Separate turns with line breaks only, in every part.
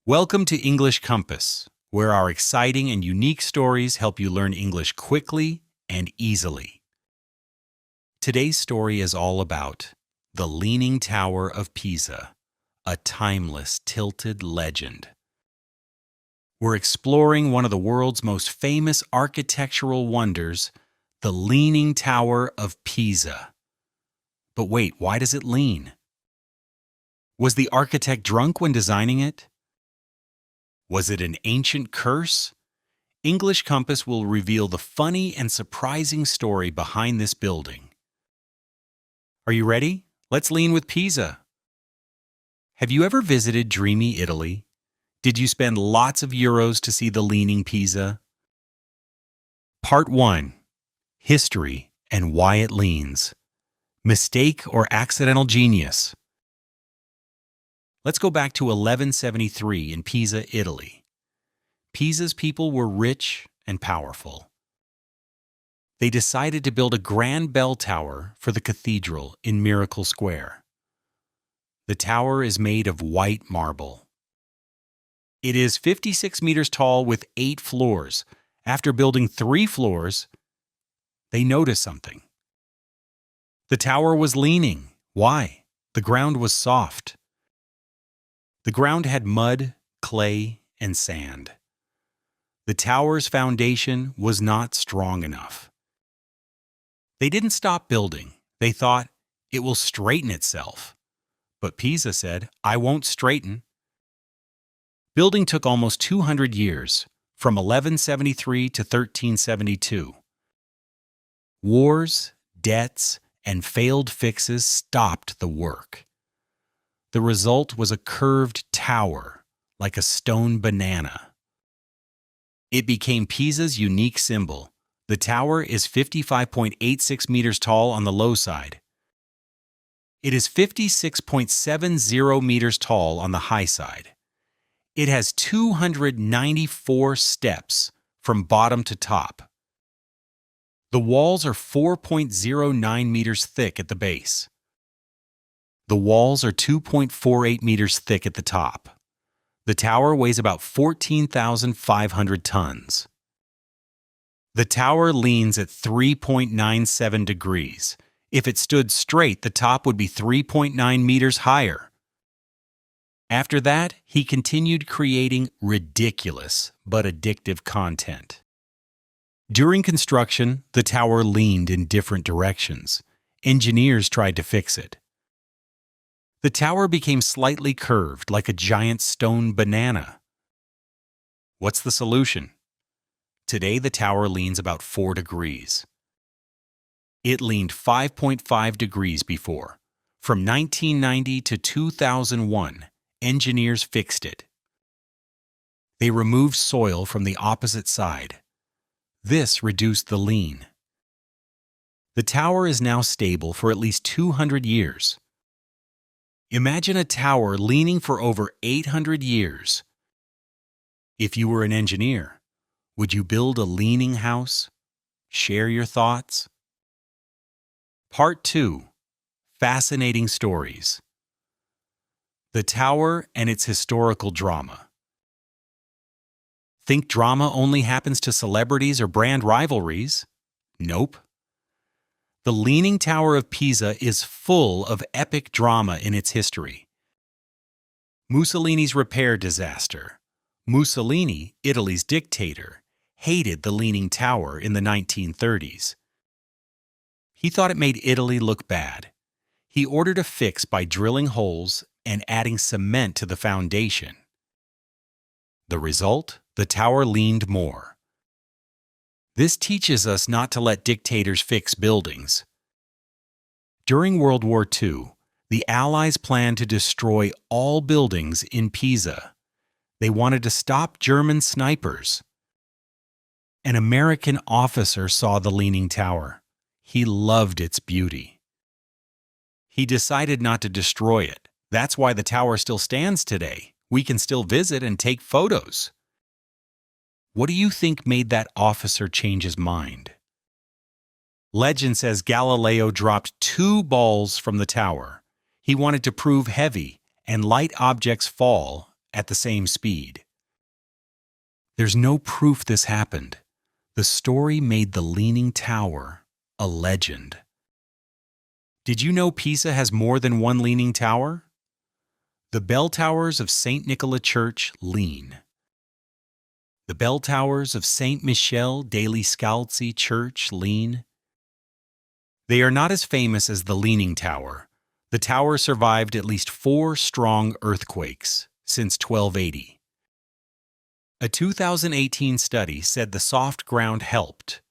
Welcome to English Compass, where our exciting and unique stories help you learn English quickly and easily. Today's story is all about the Leaning Tower of Pisa, a timeless, tilted legend. We're exploring one of the world's most famous architectural wonders, the Leaning Tower of Pisa. But wait, why does it lean? Was the architect drunk when designing it? Was it an ancient curse? English Compass will reveal the funny and surprising story behind this building. Are you ready? Let's lean with Pisa. Have you ever visited dreamy Italy? Did you spend lots of euros to see the Leaning Pisa? Part 1. History and why it leans. Mistake or accidental genius? Let's go back to 1173 in Pisa, Italy. Pisa's people were rich and powerful. They decided to build a grand bell tower for the cathedral in Miracle Square. The tower is made of white marble. It is 56 meters tall with 8 floors. After building 3 floors, they noticed something. The tower was leaning. Why? The ground was soft. The ground had mud, clay, and sand. The tower's foundation was not strong enough. They didn't stop building. They thought, it will straighten itself. But Pisa said, I won't straighten. Building took almost 200 years, from 1173 to 1372. Wars, debts, and failed fixes stopped the work. The result was a curved tower, like a stone banana. It became Pisa's unique symbol. The tower is 55.86 meters tall on the low side. It is 56.70 meters tall on the high side. It has 294 steps from bottom to top. The walls are 4.09 meters thick at the base. The walls are 2.48 meters thick at the top. The tower weighs about 14,500 tons. The tower leans at 3.97 degrees. If it stood straight, the top would be 3.9 meters higher. After that, he continued creating ridiculous but addictive content. During construction, the tower leaned in different directions. Engineers tried to fix it. The tower became slightly curved like a giant stone banana. What's the solution? Today, the tower leans about 4 degrees. It leaned 5.5 degrees before. From 1990 to 2001, engineers fixed it. They removed soil from the opposite side. This reduced the lean. The tower is now stable for at least 200 years. Imagine a tower leaning for over 800 years. If you were an engineer, would you build a leaning house? Share your thoughts. Part 2. Fascinating stories. The tower and its historical drama. Think drama only happens to celebrities or brand rivalries? Nope. The Leaning Tower of Pisa is full of epic drama in its history. Mussolini's repair disaster. Mussolini, Italy's dictator, hated the Leaning Tower in the 1930s. He thought it made Italy look bad. He ordered a fix by drilling holes and adding cement to the foundation. The result? The tower leaned more. This teaches us not to let dictators fix buildings. During World War II, the Allies planned to destroy all buildings in Pisa. They wanted to stop German snipers. An American officer saw the Leaning Tower. He loved its beauty. He decided not to destroy it. That's why the tower still stands today. We can still visit and take photos. What do you think made that officer change his mind? Legend says Galileo dropped 2 balls from the tower. He wanted to prove heavy and light objects fall at the same speed. There's no proof this happened. The story made the Leaning Tower a legend. Did you know Pisa has more than one Leaning Tower? The bell towers of St. Nicola Church lean. The bell towers of St. Michele degli Scalzi Church lean. They are not as famous as the Leaning Tower. The tower survived at least 4 strong earthquakes since 1280. A 2018 study said the soft ground helped.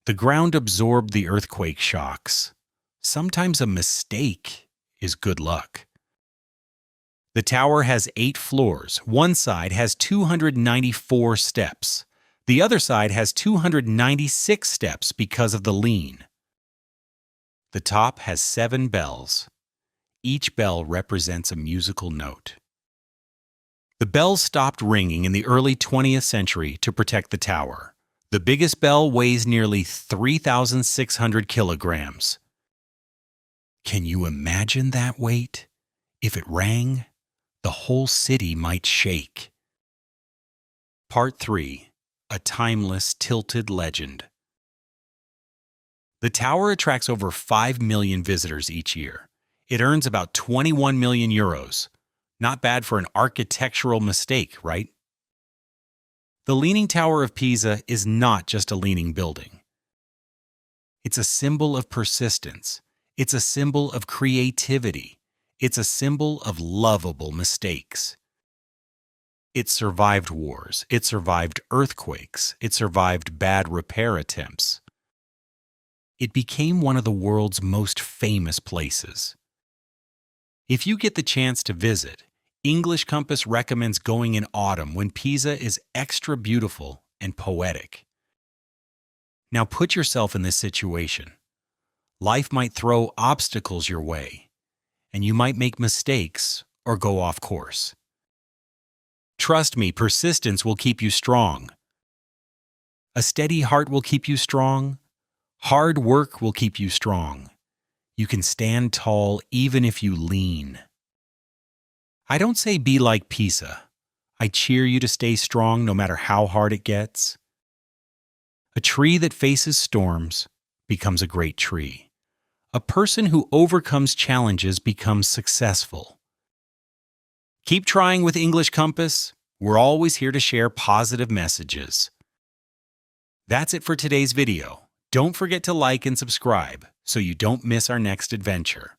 The ground absorbed the earthquake shocks. Sometimes a mistake is good luck. The tower has 8 floors. One side has 294 steps. The other side has 296 steps because of the lean. The top has 7 bells. Each bell represents a musical note. The bells stopped ringing in the early 20th century to protect the tower. The biggest bell weighs nearly 3,600 kilograms. Can you imagine that weight? If it rang, the whole city might shake. Part 3. A timeless tilted legend. The tower attracts over 5 million visitors each year. It earns about 21 million euros. Not bad for an architectural mistake, right? The Leaning Tower of Pisa is not just a leaning building. It's a symbol of persistence. It's a symbol of creativity. It's a symbol of lovable mistakes. It survived wars. It survived earthquakes. It survived bad repair attempts. It became one of the world's most famous places. If you get the chance to visit, English Compass recommends going in autumn when Pisa is extra beautiful and poetic. Now put yourself in this situation. Life might throw obstacles your way, and you might make mistakes or go off course. Trust me, persistence will keep you strong. A steady heart will keep you strong. Hard work will keep you strong. You can stand tall even if you lean. I don't say be like Pisa. I cheer you to stay strong no matter how hard it gets. A tree that faces storms becomes a great tree. A person who overcomes challenges becomes successful. Keep trying with English Compass. We're always here to share positive messages. That's it for today's video. Don't forget to like and subscribe so you don't miss our next adventure.